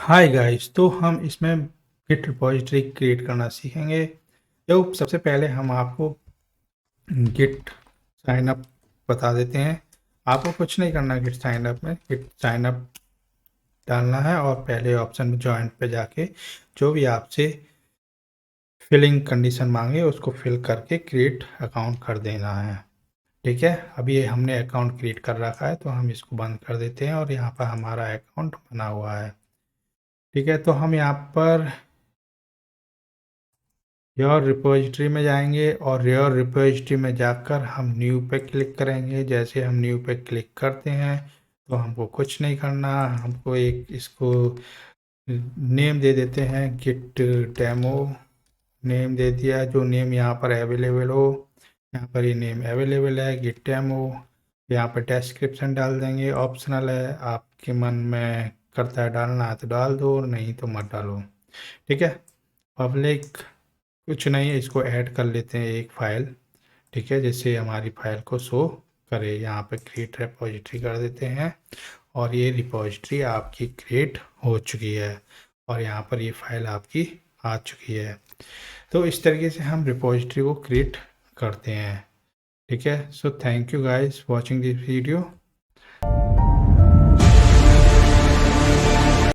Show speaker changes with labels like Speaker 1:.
Speaker 1: Hi guys, तो हम इसमें गिट रिपॉजिटरी क्रिएट करना सीखेंगे। तो सबसे पहले हम आपको गिट साइन अप बता देते हैं। आपको कुछ नहीं करना, गिट साइन अप में गिट साइन अप डालना है और पहले ऑप्शन में ज्वाइन पे जाके जो भी आपसे फिलिंग कंडीशन मांगे उसको फिल करके क्रिएट अकाउंट कर देना है। ठीक है, अभी ये हमने अकाउंट क्रिएट कर रखा है तो हम इसको बंद कर देते हैं और यहाँ पर हमारा अकाउंट बना हुआ है। ठीक है, तो हम यहाँ पर योर रिपोजिटरी में जाएंगे और योर रिपोजिटरी में जाकर हम न्यू पे क्लिक करेंगे। जैसे हम न्यू पे क्लिक करते हैं तो हमको कुछ नहीं करना, हमको एक इसको नेम दे देते हैं, गिट डेमो नेम दे दिया। जो नेम यहाँ पर अवेलेबल हो, यहाँ पर ये नेम अवेलेबल है गिट डेमो। यहाँ पर डिस्क्रिप्शन डाल देंगे, ऑप्शनल है, आपके मन में करता है डालना है तो डाल दो, नहीं तो मत डालो। ठीक है, पब्लिक कुछ नहीं है, इसको ऐड कर लेते हैं एक फाइल। ठीक है, जैसे हमारी फाइल को शो करे। यहाँ पे क्रिएट रिपोजिटरी कर देते हैं और ये रिपोजिटरी आपकी क्रिएट हो चुकी है और यहाँ पर ये फाइल आपकी आ चुकी है। तो इस तरीके से हम रिपोजिटरी को क्रिएट करते हैं। ठीक है, so thank you guys watching this video.